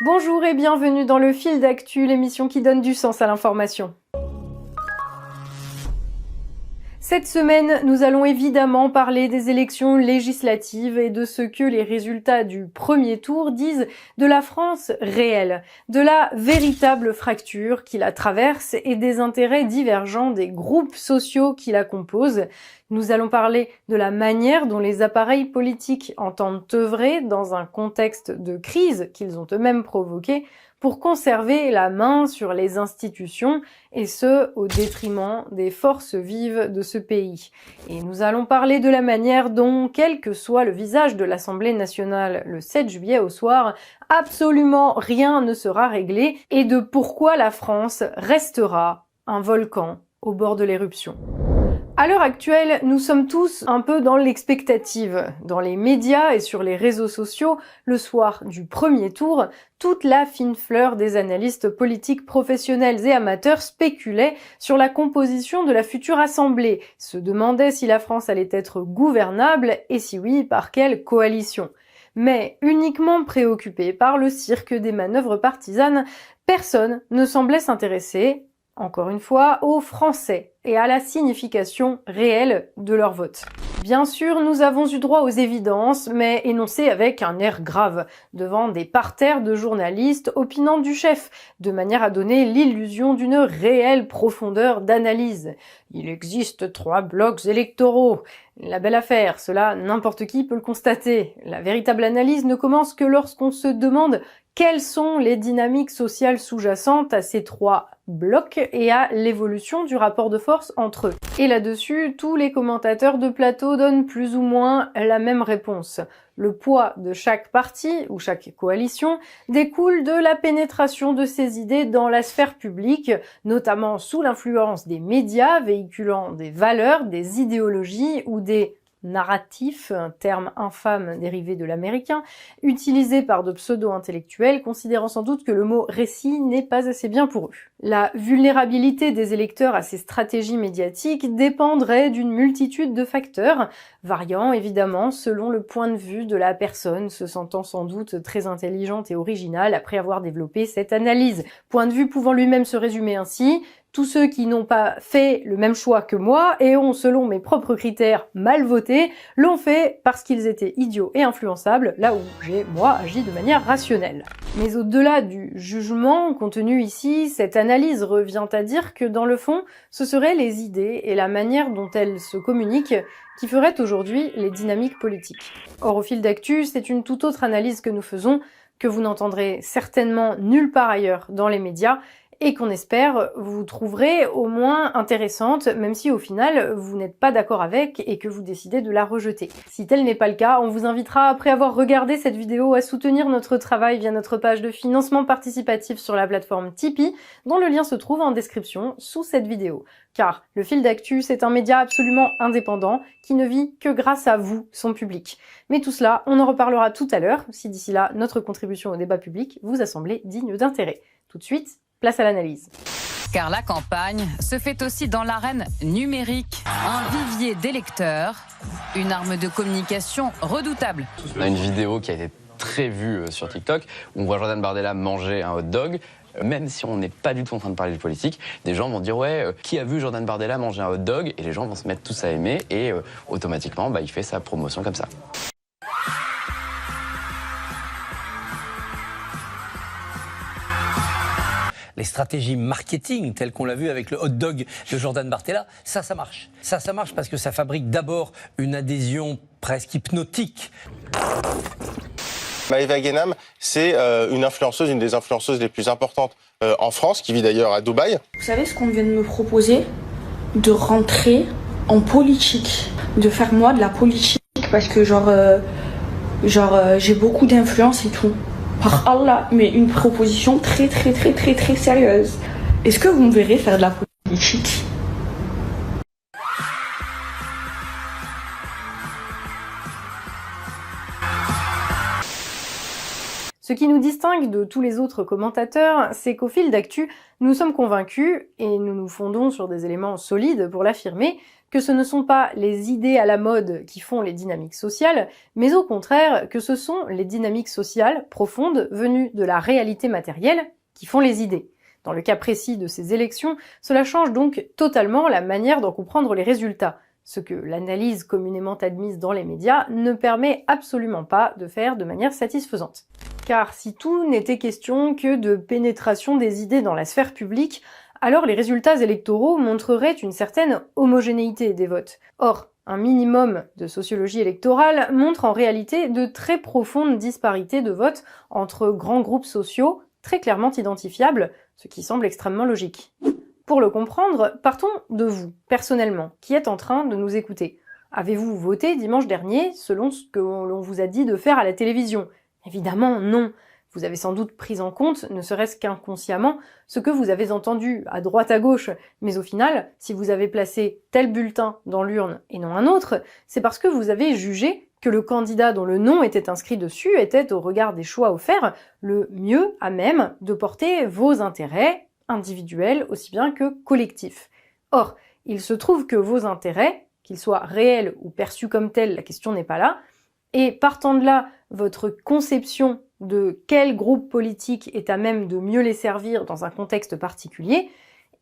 Bonjour et bienvenue dans le Fil d'actu, l'émission qui donne du sens à l'information. Cette semaine, nous allons évidemment parler des élections législatives et de ce que les résultats du premier tour disent de la France réelle, de la véritable fracture qui la traverse et des intérêts divergents des groupes sociaux qui la composent. Nous allons parler de la manière dont les appareils politiques entendent œuvrer dans un contexte de crise qu'ils ont eux-mêmes provoqué pour conserver la main sur les institutions, et ce, au détriment des forces vives de ce pays. Et nous allons parler de la manière dont, quel que soit le visage de l'Assemblée nationale le 7 juillet au soir, absolument rien ne sera réglé, et de pourquoi la France restera un volcan au bord de l'éruption. À l'heure actuelle, nous sommes tous un peu dans l'expectative. Dans les médias et sur les réseaux sociaux, le soir du premier tour, toute la fine fleur des analystes politiques professionnels et amateurs spéculait sur la composition de la future Assemblée, se demandaient si la France allait être gouvernable et si oui, par quelle coalition. Mais uniquement préoccupé par le cirque des manœuvres partisanes, personne ne semblait s'intéresser, encore une fois, aux Français et à la signification réelle de leur vote. Bien sûr, nous avons eu droit aux évidences, mais énoncées avec un air grave, devant des parterres de journalistes opinant du chef, de manière à donner l'illusion d'une réelle profondeur d'analyse. Il existe 3 blocs électoraux. La belle affaire, cela n'importe qui peut le constater. La véritable analyse ne commence que lorsqu'on se demande quelles sont les dynamiques sociales sous-jacentes à ces 3 blocs et à l'évolution du rapport de force entre eux. Et là-dessus, tous les commentateurs de plateau donnent plus ou moins la même réponse. Le poids de chaque parti ou chaque coalition découle de la pénétration de ces idées dans la sphère publique, notamment sous l'influence des médias véhiculant des valeurs, des idéologies ou des narratif, un terme infâme dérivé de l'américain, utilisé par de pseudo-intellectuels considérant sans doute que le mot récit n'est pas assez bien pour eux. La vulnérabilité des électeurs à ces stratégies médiatiques dépendrait d'une multitude de facteurs, variant évidemment selon le point de vue de la personne, se sentant sans doute très intelligente et originale après avoir développé cette analyse. Point de vue pouvant lui-même se résumer ainsi: tous ceux qui n'ont pas fait le même choix que moi et ont, selon mes propres critères, mal voté, l'ont fait parce qu'ils étaient idiots et influençables, là où j'ai, moi, agi de manière rationnelle. Mais au-delà du jugement contenu ici, cette analyse revient à dire que, dans le fond, ce seraient les idées et la manière dont elles se communiquent qui feraient aujourd'hui les dynamiques politiques. Or, au fil d'actu, c'est une toute autre analyse que nous faisons, que vous n'entendrez certainement nulle part ailleurs dans les médias, et qu'on espère vous trouverez au moins intéressante, même si au final vous n'êtes pas d'accord avec et que vous décidez de la rejeter. Si tel n'est pas le cas, on vous invitera, après avoir regardé cette vidéo, à soutenir notre travail via notre page de financement participatif sur la plateforme Tipeee, dont le lien se trouve en description sous cette vidéo. Car le Fil d'actu, c'est un média absolument indépendant qui ne vit que grâce à vous, son public. Mais tout cela, on en reparlera tout à l'heure, si d'ici là, notre contribution au débat public vous a semblé digne d'intérêt. Tout de suite, place à l'analyse. Car la campagne se fait aussi dans l'arène numérique. Un vivier d'électeurs, une arme de communication redoutable. On a une vidéo qui a été très vue sur TikTok où on voit Jordan Bardella manger un hot dog. Même si on n'est pas du tout en train de parler de politique, des gens vont dire ouais, qui a vu Jordan Bardella manger un hot dog? Et les gens vont se mettre tous à aimer et automatiquement il fait sa promotion comme ça. Les stratégies marketing, telles qu'on l'a vu avec le hot dog de Jordan Bardella, ça marche. Ça marche parce que ça fabrique d'abord une adhésion presque hypnotique. Maëva Guénam, c'est une des influenceuses les plus importantes en France, qui vit d'ailleurs à Dubaï. Vous savez ce qu'on vient de me proposer? De rentrer en politique, de faire moi de la politique, parce que j'ai beaucoup d'influence et tout. Par Allah, mais une proposition très sérieuse. Est-ce que vous me verrez faire de la politique? Ce qui nous distingue de tous les autres commentateurs, c'est qu'au fil d'actu, nous sommes convaincus, et nous nous fondons sur des éléments solides pour l'affirmer, que ce ne sont pas les idées à la mode qui font les dynamiques sociales, mais au contraire que ce sont les dynamiques sociales profondes venues de la réalité matérielle qui font les idées. Dans le cas précis de ces élections, cela change donc totalement la manière d'en comprendre les résultats, ce que l'analyse communément admise dans les médias ne permet absolument pas de faire de manière satisfaisante. Car si tout n'était question que de pénétration des idées dans la sphère publique, alors les résultats électoraux montreraient une certaine homogénéité des votes. Or, un minimum de sociologie électorale montre en réalité de très profondes disparités de vote entre grands groupes sociaux très clairement identifiables, ce qui semble extrêmement logique. Pour le comprendre, partons de vous, personnellement, qui êtes en train de nous écouter. Avez-vous voté dimanche dernier selon ce que l'on vous a dit de faire à la télévision ? Évidemment, non. Vous avez sans doute pris en compte, ne serait-ce qu'inconsciemment, ce que vous avez entendu à droite à gauche, mais au final, si vous avez placé tel bulletin dans l'urne et non un autre, c'est parce que vous avez jugé que le candidat dont le nom était inscrit dessus était, au regard des choix offerts, le mieux à même de porter vos intérêts individuels aussi bien que collectifs. Or, il se trouve que vos intérêts, qu'ils soient réels ou perçus comme tels, la question n'est pas là, et partant de là, votre conception de quel groupe politique est à même de mieux les servir dans un contexte particulier,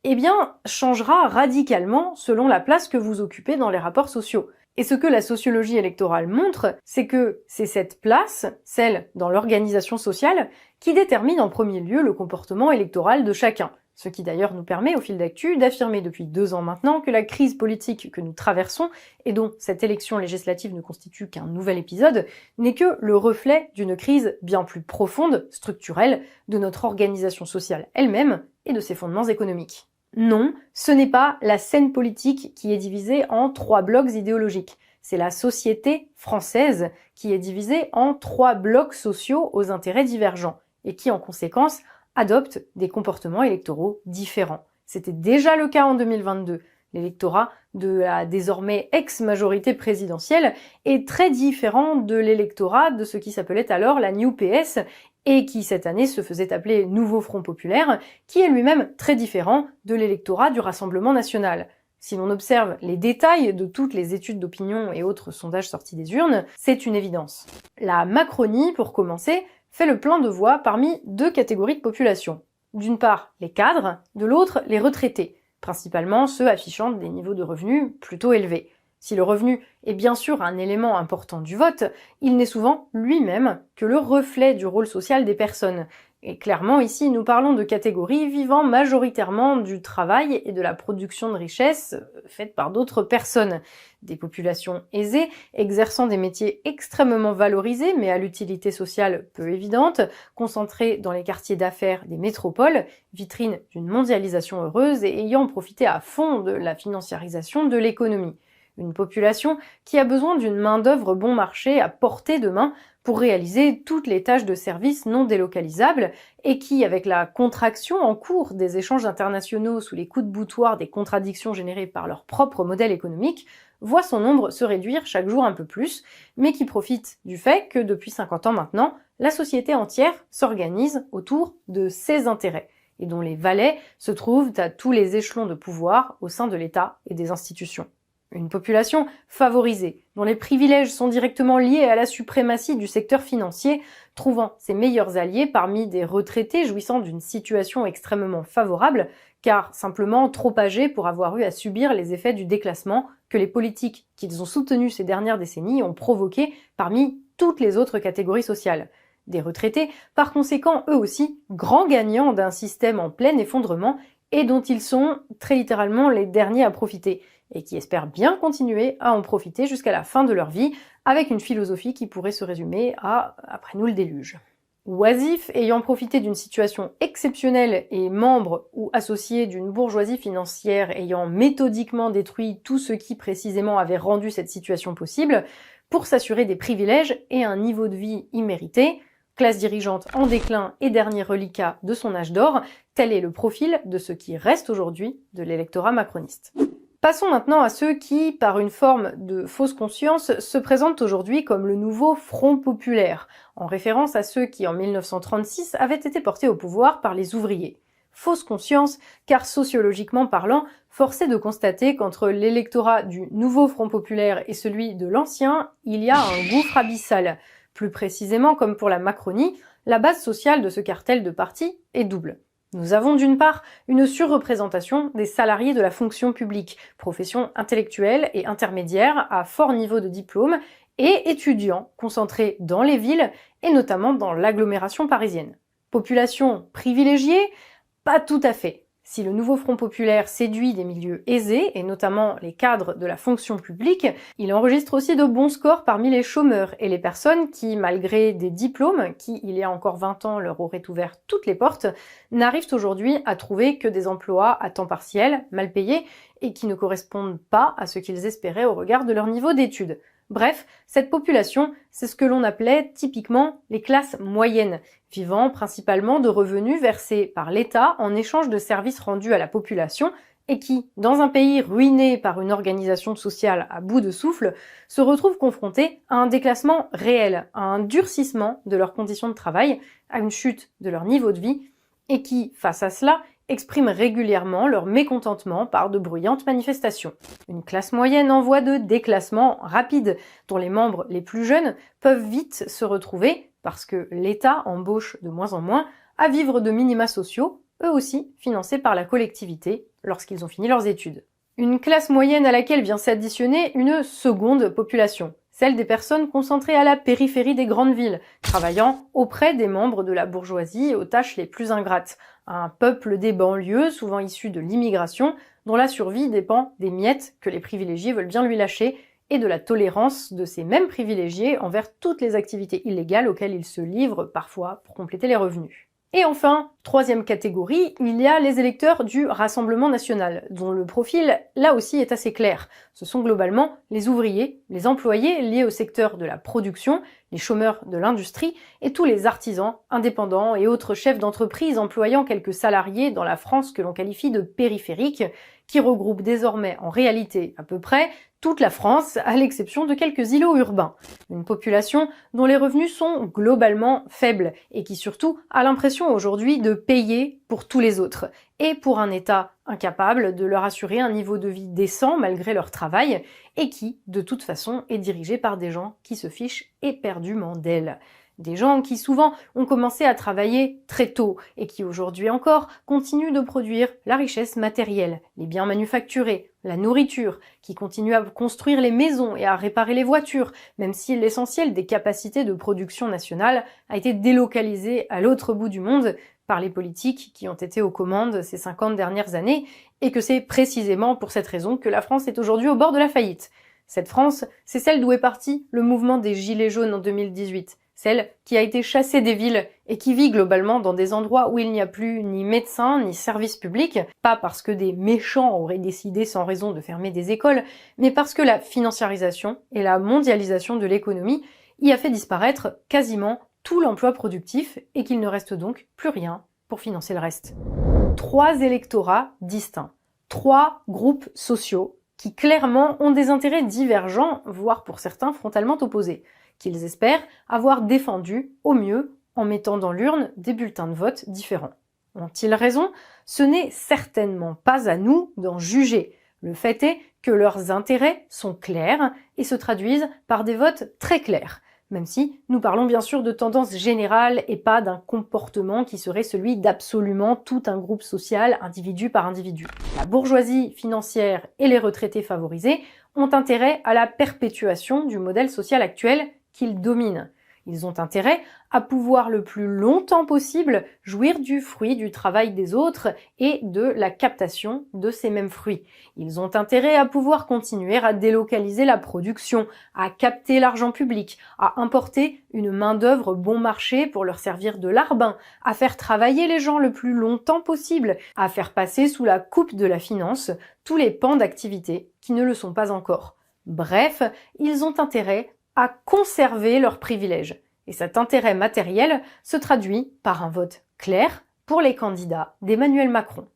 eh bien, changera radicalement selon la place que vous occupez dans les rapports sociaux. Et ce que la sociologie électorale montre, c'est que c'est cette place, celle dans l'organisation sociale, qui détermine en premier lieu le comportement électoral de chacun. Ce qui d'ailleurs nous permet, au fil d'actu, d'affirmer depuis 2 ans maintenant que la crise politique que nous traversons, et dont cette élection législative ne constitue qu'un nouvel épisode, n'est que le reflet d'une crise bien plus profonde, structurelle, de notre organisation sociale elle-même et de ses fondements économiques. Non, ce n'est pas la scène politique qui est divisée en 3 blocs idéologiques. C'est la société française qui est divisée en 3 blocs sociaux aux intérêts divergents, et qui en conséquence adoptent des comportements électoraux différents. C'était déjà le cas en 2022. L'électorat de la désormais ex-majorité présidentielle est très différent de l'électorat de ce qui s'appelait alors la New PS et qui cette année se faisait appeler Nouveau Front Populaire, qui est lui-même très différent de l'électorat du Rassemblement National. Si l'on observe les détails de toutes les études d'opinion et autres sondages sortis des urnes, c'est une évidence. La Macronie, pour commencer, fait le plein de voix parmi 2 catégories de population. D'une part, les cadres, de l'autre, les retraités, principalement ceux affichant des niveaux de revenus plutôt élevés. Si le revenu est bien sûr un élément important du vote, il n'est souvent lui-même que le reflet du rôle social des personnes. Et clairement, ici, nous parlons de catégories vivant majoritairement du travail et de la production de richesses faites par d'autres personnes. Des populations aisées, exerçant des métiers extrêmement valorisés, mais à l'utilité sociale peu évidente, concentrés dans les quartiers d'affaires des métropoles, vitrine d'une mondialisation heureuse et ayant profité à fond de la financiarisation de l'économie. Une population qui a besoin d'une main-d'œuvre bon marché à portée de main pour réaliser toutes les tâches de service non délocalisables et qui, avec la contraction en cours des échanges internationaux sous les coups de boutoir des contradictions générées par leur propre modèle économique, voit son nombre se réduire chaque jour un peu plus, mais qui profite du fait que depuis 50 ans maintenant, la société entière s'organise autour de ses intérêts et dont les valets se trouvent à tous les échelons de pouvoir au sein de l'État et des institutions. Une population favorisée, dont les privilèges sont directement liés à la suprématie du secteur financier, trouvant ses meilleurs alliés parmi des retraités jouissant d'une situation extrêmement favorable, car simplement trop âgés pour avoir eu à subir les effets du déclassement que les politiques qu'ils ont soutenus ces dernières décennies ont provoqué parmi toutes les autres catégories sociales. Des retraités, par conséquent, eux aussi, grands gagnants d'un système en plein effondrement et dont ils sont très littéralement les derniers à profiter, et qui espèrent bien continuer à en profiter jusqu'à la fin de leur vie, avec une philosophie qui pourrait se résumer à « après nous le déluge ». Oisifs, ayant profité d'une situation exceptionnelle et membres ou associés d'une bourgeoisie financière ayant méthodiquement détruit tout ce qui précisément avait rendu cette situation possible, pour s'assurer des privilèges et un niveau de vie immérité, classe dirigeante en déclin et dernier reliquat de son âge d'or, tel est le profil de ce qui reste aujourd'hui de l'électorat macroniste. Passons maintenant à ceux qui, par une forme de fausse conscience, se présentent aujourd'hui comme le nouveau Front Populaire, en référence à ceux qui, en 1936, avaient été portés au pouvoir par les ouvriers. fausse conscience, car sociologiquement parlant, force est de constater qu'entre l'électorat du nouveau Front populaire et celui de l'ancien, il y a un gouffre abyssal. Plus précisément, comme pour la Macronie, la base sociale de ce cartel de partis est double. Nous avons d'une part une surreprésentation des salariés de la fonction publique, profession intellectuelle et intermédiaire à fort niveau de diplôme, et étudiants concentrés dans les villes et notamment dans l'agglomération parisienne. Population privilégiée? Pas tout à fait. Si le nouveau Front populaire séduit des milieux aisés, et notamment les cadres de la fonction publique, il enregistre aussi de bons scores parmi les chômeurs et les personnes qui, malgré des diplômes qui, il y a encore 20 ans, leur auraient ouvert toutes les portes, n'arrivent aujourd'hui à trouver que des emplois à temps partiel, mal payés, et qui ne correspondent pas à ce qu'ils espéraient au regard de leur niveau d'études. Bref, cette population, c'est ce que l'on appelait typiquement les classes moyennes, vivant principalement de revenus versés par l'État en échange de services rendus à la population et qui, dans un pays ruiné par une organisation sociale à bout de souffle, se retrouvent confrontés à un déclassement réel, à un durcissement de leurs conditions de travail, à une chute de leur niveau de vie, et qui, face à cela, expriment régulièrement leur mécontentement par de bruyantes manifestations. Une classe moyenne en voie de déclassement rapide, dont les membres les plus jeunes peuvent vite se retrouver, parce que l'État embauche de moins en moins, à vivre de minima sociaux, eux aussi financés par la collectivité, lorsqu'ils ont fini leurs études. Une classe moyenne à laquelle vient s'additionner une seconde population, celle des personnes concentrées à la périphérie des grandes villes, travaillant auprès des membres de la bourgeoisie aux tâches les plus ingrates, un peuple des banlieues, souvent issu de l'immigration, dont la survie dépend des miettes que les privilégiés veulent bien lui lâcher et de la tolérance de ces mêmes privilégiés envers toutes les activités illégales auxquelles ils se livrent parfois pour compléter les revenus. Et enfin, troisième catégorie, il y a les électeurs du Rassemblement national, dont le profil, là aussi, est assez clair. Ce sont globalement les ouvriers, les employés liés au secteur de la production, les chômeurs de l'industrie et tous les artisans, indépendants et autres chefs d'entreprise employant quelques salariés dans la France que l'on qualifie de périphérique, qui regroupe désormais en réalité à peu près toute la France, à l'exception de quelques îlots urbains. Une population dont les revenus sont globalement faibles et qui surtout a l'impression aujourd'hui de payer pour tous les autres et pour un État incapable de leur assurer un niveau de vie décent malgré leur travail et qui, de toute façon, est dirigé par des gens qui se fichent éperdument d'elles. Des gens qui souvent ont commencé à travailler très tôt et qui aujourd'hui encore continuent de produire la richesse matérielle, les biens manufacturés, la nourriture, qui continuent à construire les maisons et à réparer les voitures, même si l'essentiel des capacités de production nationale a été délocalisé à l'autre bout du monde par les politiques qui ont été aux commandes ces 50 dernières années et que c'est précisément pour cette raison que la France est aujourd'hui au bord de la faillite. Cette France, c'est celle d'où est parti le mouvement des Gilets jaunes en 2018. Celle qui a été chassée des villes et qui vit globalement dans des endroits où il n'y a plus ni médecins ni services publics, pas parce que des méchants auraient décidé sans raison de fermer des écoles, mais parce que la financiarisation et la mondialisation de l'économie y a fait disparaître quasiment tout l'emploi productif et qu'il ne reste donc plus rien pour financer le reste. 3 électorats distincts, 3 groupes sociaux qui clairement ont des intérêts divergents, voire pour certains frontalement opposés, qu'ils espèrent avoir défendu au mieux en mettant dans l'urne des bulletins de vote différents. Ont-ils raison? Ce n'est certainement pas à nous d'en juger. Le fait est que leurs intérêts sont clairs et se traduisent par des votes très clairs, même si nous parlons bien sûr de tendances générales et pas d'un comportement qui serait celui d'absolument tout un groupe social, individu par individu. La bourgeoisie financière et les retraités favorisés ont intérêt à la perpétuation du modèle social actuel qu'ils dominent. Ils ont intérêt à pouvoir le plus longtemps possible jouir du fruit du travail des autres et de la captation de ces mêmes fruits. Ils ont intérêt à pouvoir continuer à délocaliser la production, à capter l'argent public, à importer une main-d'œuvre bon marché pour leur servir de larbin, à faire travailler les gens le plus longtemps possible, à faire passer sous la coupe de la finance tous les pans d'activité qui ne le sont pas encore. Bref, ils ont intérêt à conserver leurs privilèges. Et cet intérêt matériel se traduit par un vote clair pour les candidats d'Emmanuel Macron.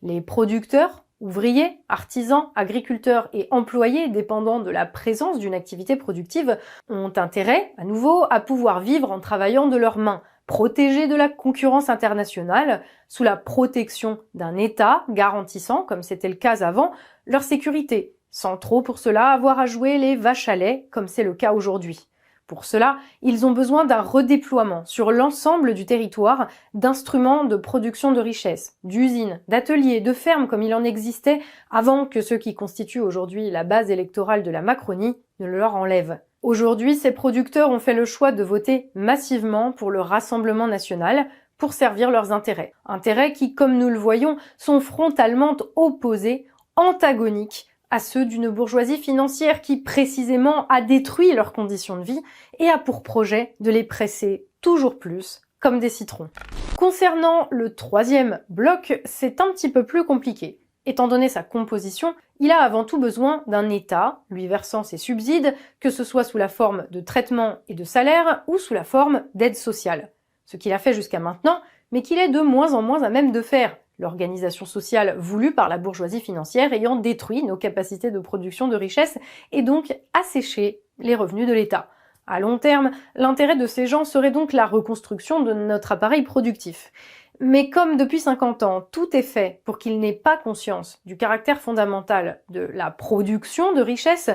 Les producteurs, ouvriers, artisans, agriculteurs et employés dépendant de la présence d'une activité productive ont intérêt, à nouveau, à pouvoir vivre en travaillant de leurs mains, protégés de la concurrence internationale, sous la protection d'un État garantissant, comme c'était le cas avant, leur sécurité, sans trop pour cela avoir à jouer les vaches à lait, comme c'est le cas aujourd'hui. Pour cela, ils ont besoin d'un redéploiement sur l'ensemble du territoire d'instruments de production de richesses, d'usines, d'ateliers, de fermes comme il en existait avant que ceux qui constituent aujourd'hui la base électorale de la Macronie ne le leur enlèvent. Aujourd'hui, ces producteurs ont fait le choix de voter massivement pour le Rassemblement national pour servir leurs intérêts. Intérêts qui, comme nous le voyons, sont frontalement opposés, antagoniques à ceux d'une bourgeoisie financière qui, précisément, a détruit leurs conditions de vie et a pour projet de les presser toujours plus comme des citrons. Concernant le troisième bloc, c'est un petit peu plus compliqué. Étant donné sa composition, il a avant tout besoin d'un État, lui versant ses subsides, que ce soit sous la forme de traitement et de salaire ou sous la forme d'aide sociale. Ce qu'il a fait jusqu'à maintenant, mais qu'il est de moins en moins à même de faire, l'organisation sociale voulue par la bourgeoisie financière ayant détruit nos capacités de production de richesses et donc asséché les revenus de l'État. À long terme, l'intérêt de ces gens serait donc la reconstruction de notre appareil productif. Mais comme depuis 50 ans, tout est fait pour qu'ils n'aient pas conscience du caractère fondamental de la production de richesses,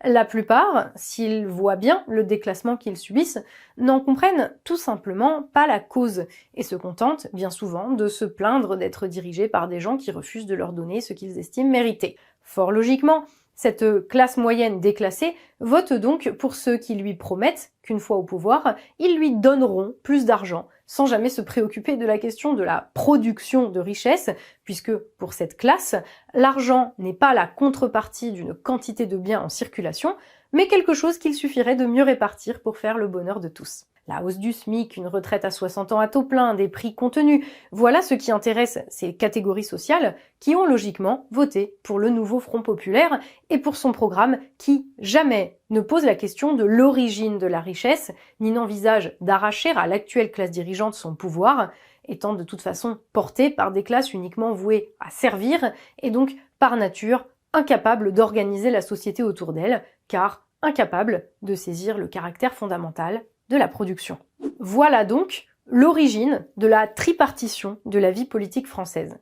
la plupart, s'ils voient bien le déclassement qu'ils subissent, n'en comprennent tout simplement pas la cause et se contentent bien souvent de se plaindre d'être dirigés par des gens qui refusent de leur donner ce qu'ils estiment mériter. Fort logiquement, cette classe moyenne déclassée vote donc pour ceux qui lui promettent qu'une fois au pouvoir, ils lui donneront plus d'argent, sans jamais se préoccuper de la question de la production de richesses, puisque pour cette classe, l'argent n'est pas la contrepartie d'une quantité de biens en circulation, mais quelque chose qu'il suffirait de mieux répartir pour faire le bonheur de tous. La hausse du SMIC, une retraite à 60 ans à taux plein, des prix contenus, voilà ce qui intéresse ces catégories sociales qui ont logiquement voté pour le nouveau Front populaire et pour son programme qui, jamais, ne pose la question de l'origine de la richesse, ni n'envisage d'arracher à l'actuelle classe dirigeante son pouvoir, étant de toute façon portée par des classes uniquement vouées à servir et donc, par nature, incapables d'organiser la société autour d'elles, car incapables de saisir le caractère fondamental de la production. Voilà donc l'origine de la tripartition de la vie politique française.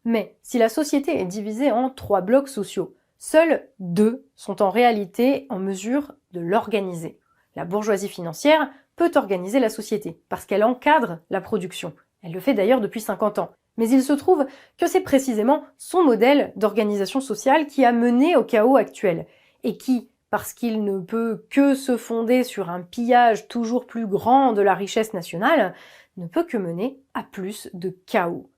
Mais si la société est divisée en 3 blocs sociaux, seuls 2 sont en réalité en mesure de l'organiser. La bourgeoisie financière peut organiser la société parce qu'elle encadre la production. Elle le fait d'ailleurs depuis 50 ans. Mais il se trouve que c'est précisément son modèle d'organisation sociale qui a mené au chaos actuel et qui, parce qu'il ne peut que se fonder sur un pillage toujours plus grand de la richesse nationale, ne peut que mener à plus de chaos.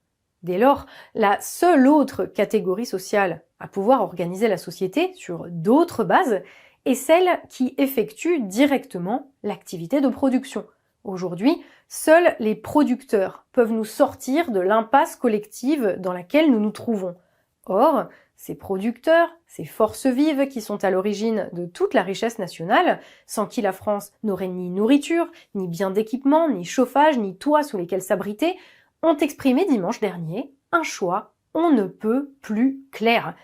Dès lors, la seule autre catégorie sociale à pouvoir organiser la société sur d'autres bases est celle qui effectue directement l'activité de production. Aujourd'hui, seuls les producteurs peuvent nous sortir de l'impasse collective dans laquelle nous nous trouvons. Or, ces producteurs, ces forces vives qui sont à l'origine de toute la richesse nationale, sans qui la France n'aurait ni nourriture, ni bien d'équipement, ni chauffage, ni toit sous lesquels s'abriter, ont exprimé dimanche dernier un choix on ne peut plus clair.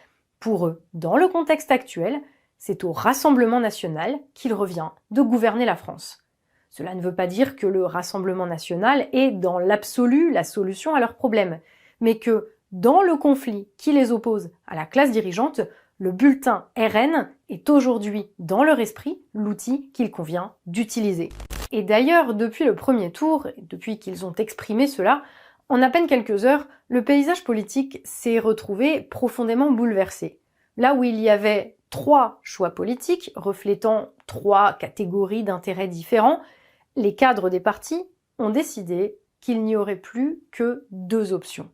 Pour eux, dans le contexte actuel, c'est au Rassemblement national qu'il revient de gouverner la France. Cela ne veut pas dire que le Rassemblement national est dans l'absolu la solution à leurs problèmes, mais que dans le conflit qui les oppose à la classe dirigeante, le bulletin RN est aujourd'hui, dans leur esprit, l'outil qu'il convient d'utiliser. Et d'ailleurs, depuis le premier tour, et depuis qu'ils ont exprimé cela, en à peine quelques heures, le paysage politique s'est retrouvé profondément bouleversé. Là où il y avait 3 choix politiques reflétant 3 catégories d'intérêts différents, les cadres des partis ont décidé qu'il n'y aurait plus que 2 options.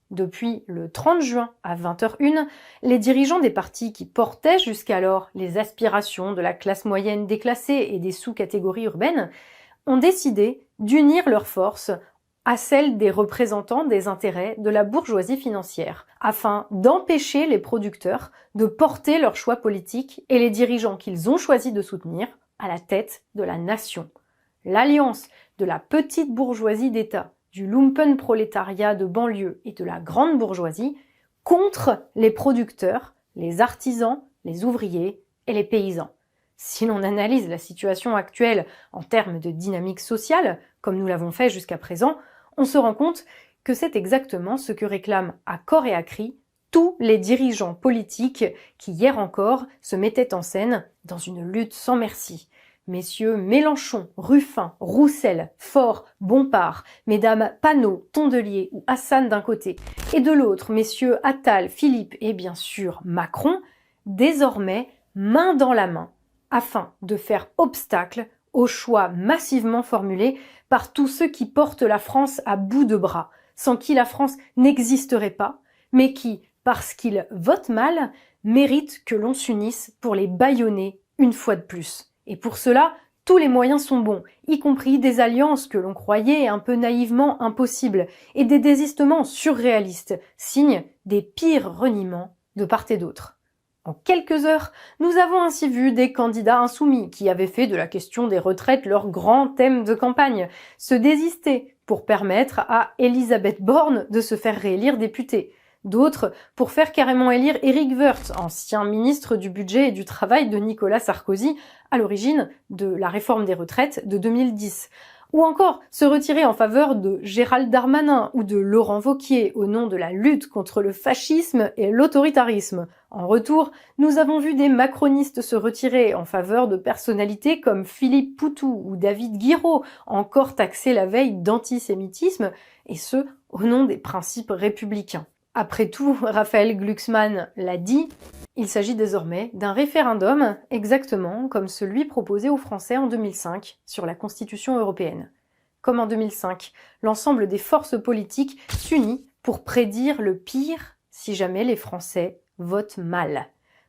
Depuis le 30 juin à 20h01, les dirigeants des partis qui portaient jusqu'alors les aspirations de la classe moyenne déclassée et des sous-catégories urbaines ont décidé d'unir leurs forces à celles des représentants des intérêts de la bourgeoisie financière, afin d'empêcher les producteurs de porter leurs choix politiques et les dirigeants qu'ils ont choisi de soutenir à la tête de la nation. L'alliance de la petite bourgeoisie d'État, du lumpenprolétariat de banlieue et de la grande bourgeoisie contre les producteurs, les artisans, les ouvriers et les paysans. Si l'on analyse la situation actuelle en termes de dynamique sociale, comme nous l'avons fait jusqu'à présent, on se rend compte que c'est exactement ce que réclament à corps et à cri tous les dirigeants politiques qui hier encore se mettaient en scène dans une lutte sans merci. Messieurs Mélenchon, Ruffin, Roussel, Faure, Bompard, mesdames Panot, Tondelier ou Hassan d'un côté, et de l'autre, messieurs Attal, Philippe et bien sûr Macron, désormais main dans la main, afin de faire obstacle aux choix massivement formulés par tous ceux qui portent la France à bout de bras, sans qui la France n'existerait pas, mais qui, parce qu'ils votent mal, méritent que l'on s'unisse pour les bâillonner une fois de plus. Et pour cela, tous les moyens sont bons, y compris des alliances que l'on croyait un peu naïvement impossibles, et des désistements surréalistes, signe des pires reniements de part et d'autre. En quelques heures, nous avons ainsi vu des candidats insoumis qui avaient fait de la question des retraites leur grand thème de campagne, se désister pour permettre à Elisabeth Borne de se faire réélire députée. D'autres pour faire carrément élire Éric Woerth, ancien ministre du Budget et du Travail de Nicolas Sarkozy, à l'origine de la réforme des retraites de 2010. Ou encore se retirer en faveur de Gérald Darmanin ou de Laurent Wauquiez au nom de la lutte contre le fascisme et l'autoritarisme. En retour, nous avons vu des macronistes se retirer en faveur de personnalités comme Philippe Poutou ou David Guiraud, encore taxés la veille d'antisémitisme, et ce, au nom des principes républicains. Après tout, Raphaël Glucksmann l'a dit, il s'agit désormais d'un référendum exactement comme celui proposé aux Français en 2005 sur la Constitution européenne. Comme en 2005, l'ensemble des forces politiques s'unit pour prédire le pire si jamais les Français votent mal.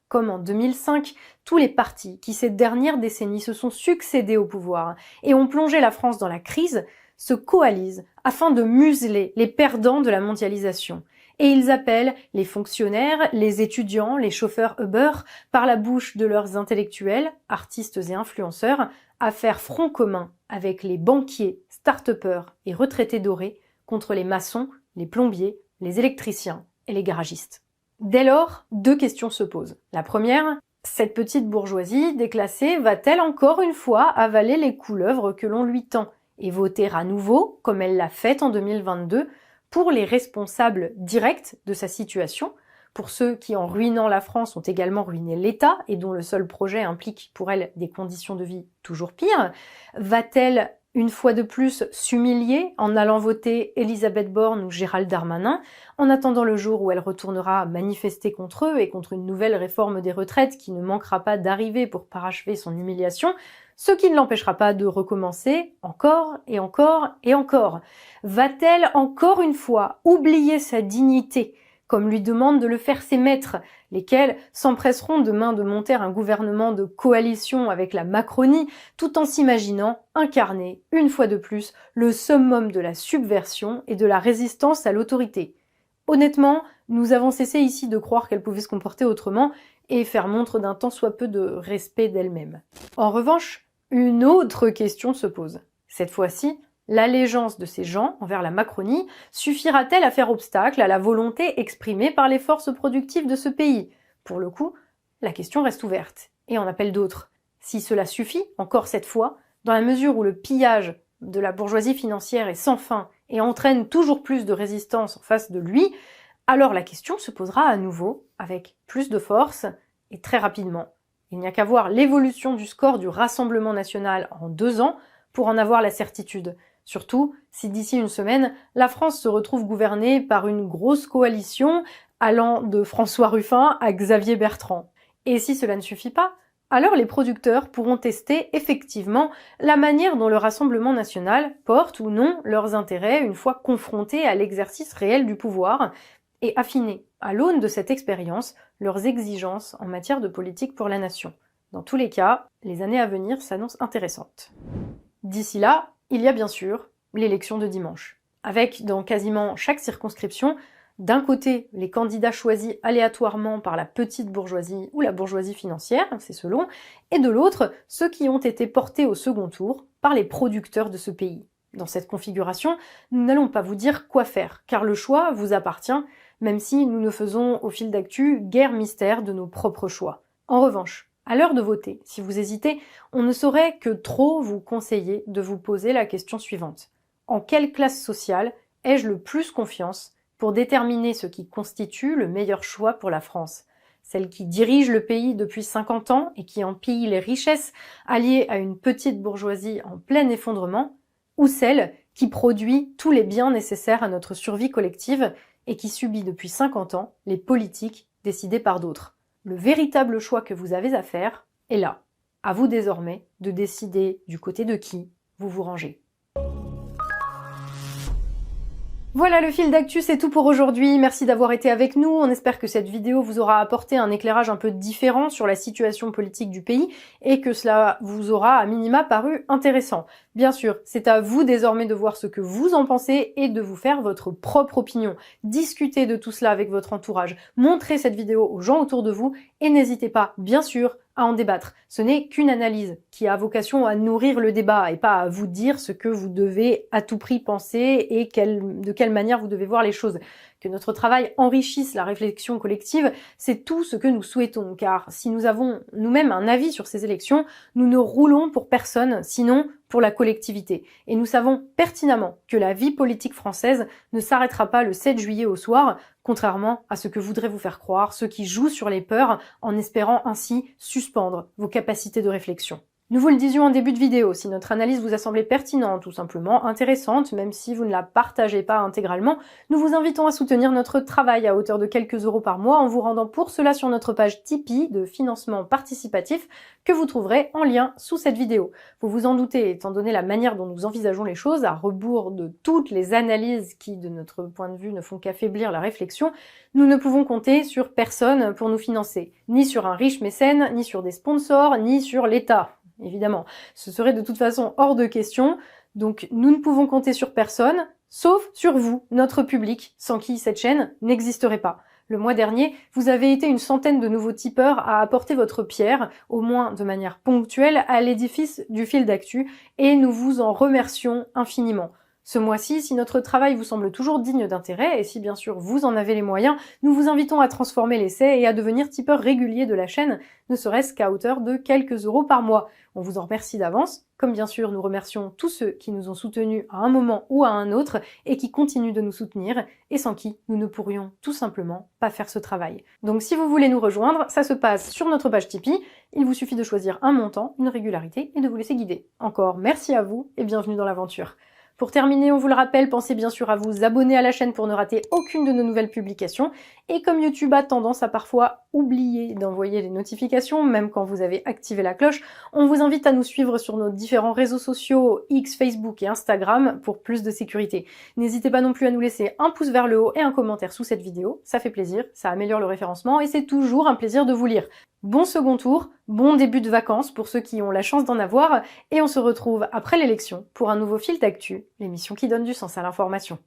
Comme en 2005, tous les partis qui ces dernières décennies se sont succédés au pouvoir et ont plongé la France dans la crise se coalisent afin de museler les perdants de la mondialisation. Et ils appellent les fonctionnaires, les étudiants, les chauffeurs Uber, par la bouche de leurs intellectuels, artistes et influenceurs, à faire front commun avec les banquiers, start-upers et retraités dorés contre les maçons, les plombiers, les électriciens et les garagistes. Dès lors, deux questions se posent. La première, cette petite bourgeoisie déclassée va-t-elle encore une fois avaler les couleuvres que l'on lui tend et voter à nouveau, comme elle l'a fait en 2022, pour les responsables directs de sa situation, pour ceux qui, en ruinant la France, ont également ruiné l'État et dont le seul projet implique pour elle des conditions de vie toujours pires? Va-t-elle, une fois de plus, s'humilier en allant voter Elisabeth Borne ou Gérald Darmanin, en attendant le jour où elle retournera manifester contre eux et contre une nouvelle réforme des retraites qui ne manquera pas d'arriver pour parachever son humiliation, ce qui ne l'empêchera pas de recommencer encore et encore et encore? Va-t-elle encore une fois oublier sa dignité, comme lui demandent de le faire ses maîtres, lesquels s'empresseront demain de monter un gouvernement de coalition avec la Macronie, tout en s'imaginant incarner, une fois de plus, le summum de la subversion et de la résistance à l'autorité? Honnêtement, nous avons cessé ici de croire qu'elle pouvait se comporter autrement et faire montre d'un tant soit peu de respect d'elle-même. En revanche, une autre question se pose. Cette fois-ci, l'allégeance de ces gens envers la Macronie suffira-t-elle à faire obstacle à la volonté exprimée par les forces productives de ce pays? Pour le coup, la question reste ouverte et en appelle d'autres. Si cela suffit, encore cette fois, dans la mesure où le pillage de la bourgeoisie financière est sans fin et entraîne toujours plus de résistance en face de lui, alors la question se posera à nouveau avec plus de force et très rapidement. Il n'y a qu'à voir l'évolution du score du Rassemblement national en 2 ans pour en avoir la certitude. Surtout si d'ici une semaine, la France se retrouve gouvernée par une grosse coalition allant de François Ruffin à Xavier Bertrand. Et si cela ne suffit pas, alors les producteurs pourront tester effectivement la manière dont le Rassemblement national porte ou non leurs intérêts une fois confrontés à l'exercice réel du pouvoir et affiner, à l'aune de cette expérience, leurs exigences en matière de politique pour la nation. Dans tous les cas, les années à venir s'annoncent intéressantes. D'ici là, il y a bien sûr l'élection de dimanche, avec dans quasiment chaque circonscription, d'un côté les candidats choisis aléatoirement par la petite bourgeoisie ou la bourgeoisie financière, c'est selon, et de l'autre ceux qui ont été portés au second tour par les producteurs de ce pays. Dans cette configuration, nous n'allons pas vous dire quoi faire, car le choix vous appartient, même si nous ne faisons au fil d'actu guère mystère de nos propres choix. En revanche, À l'heure de voter, si vous hésitez, on ne saurait que trop vous conseiller de vous poser la question suivante. En quelle classe sociale ai-je le plus confiance pour déterminer ce qui constitue le meilleur choix pour la France? Celle qui dirige le pays depuis 50 ans et qui en pille les richesses alliées à une petite bourgeoisie en plein effondrement, ou celle qui produit tous les biens nécessaires à notre survie collective et qui subit depuis 50 ans les politiques décidées par d'autres? Le véritable choix que vous avez à faire est là. À vous désormais de décider du côté de qui vous vous rangez. Voilà, le fil d'actu, c'est tout pour aujourd'hui. Merci d'avoir été avec nous. On espère que cette vidéo vous aura apporté un éclairage un peu différent sur la situation politique du pays et que cela vous aura à minima paru intéressant. Bien sûr, c'est à vous désormais de voir ce que vous en pensez et de vous faire votre propre opinion. Discutez de tout cela avec votre entourage. Montrez cette vidéo aux gens autour de vous et n'hésitez pas, bien sûr, à en débattre. Ce n'est qu'une analyse qui a vocation à nourrir le débat et pas à vous dire ce que vous devez à tout prix penser et de quelle manière vous devez voir les choses. Que notre travail enrichisse la réflexion collective, c'est tout ce que nous souhaitons, car si nous avons nous-mêmes un avis sur ces élections, nous ne roulons pour personne, sinon pour la collectivité. Et nous savons pertinemment que la vie politique française ne s'arrêtera pas le 7 juillet au soir, contrairement à ce que voudraient vous faire croire ceux qui jouent sur les peurs en espérant ainsi suspendre vos capacités de réflexion. Nous vous le disions en début de vidéo, si notre analyse vous a semblé pertinente ou simplement intéressante, même si vous ne la partagez pas intégralement, nous vous invitons à soutenir notre travail à hauteur de quelques euros par mois en vous rendant pour cela sur notre page Tipeee de financement participatif que vous trouverez en lien sous cette vidéo. Vous vous en doutez, étant donné la manière dont nous envisageons les choses, à rebours de toutes les analyses qui, de notre point de vue, ne font qu'affaiblir la réflexion, nous ne pouvons compter sur personne pour nous financer, ni sur un riche mécène, ni sur des sponsors, ni sur l'État. Évidemment, ce serait de toute façon hors de question, donc nous ne pouvons compter sur personne, sauf sur vous, notre public, sans qui cette chaîne n'existerait pas. Le mois dernier, vous avez été une centaine de nouveaux tipeurs à apporter votre pierre, au moins de manière ponctuelle, à l'édifice du fil d'actu, et nous vous en remercions infiniment. Ce mois-ci, si notre travail vous semble toujours digne d'intérêt, et si bien sûr vous en avez les moyens, nous vous invitons à transformer l'essai et à devenir tipeur régulier de la chaîne, ne serait-ce qu'à hauteur de quelques euros par mois. On vous en remercie d'avance, comme bien sûr nous remercions tous ceux qui nous ont soutenus à un moment ou à un autre et qui continuent de nous soutenir, et sans qui nous ne pourrions tout simplement pas faire ce travail. Donc si vous voulez nous rejoindre, ça se passe sur notre page Tipeee, il vous suffit de choisir un montant, une régularité et de vous laisser guider. Encore merci à vous et bienvenue dans l'aventure. Pour terminer, on vous le rappelle, pensez bien sûr à vous abonner à la chaîne pour ne rater aucune de nos nouvelles publications. Et comme YouTube a tendance à parfois oublier d'envoyer les notifications, même quand vous avez activé la cloche, on vous invite à nous suivre sur nos différents réseaux sociaux X, Facebook et Instagram pour plus de sécurité. N'hésitez pas non plus à nous laisser un pouce vers le haut et un commentaire sous cette vidéo, ça fait plaisir, ça améliore le référencement et c'est toujours un plaisir de vous lire. Bon second tour, bon début de vacances pour ceux qui ont la chance d'en avoir, et on se retrouve après l'élection pour un nouveau fil d'actu, l'émission qui donne du sens à l'information.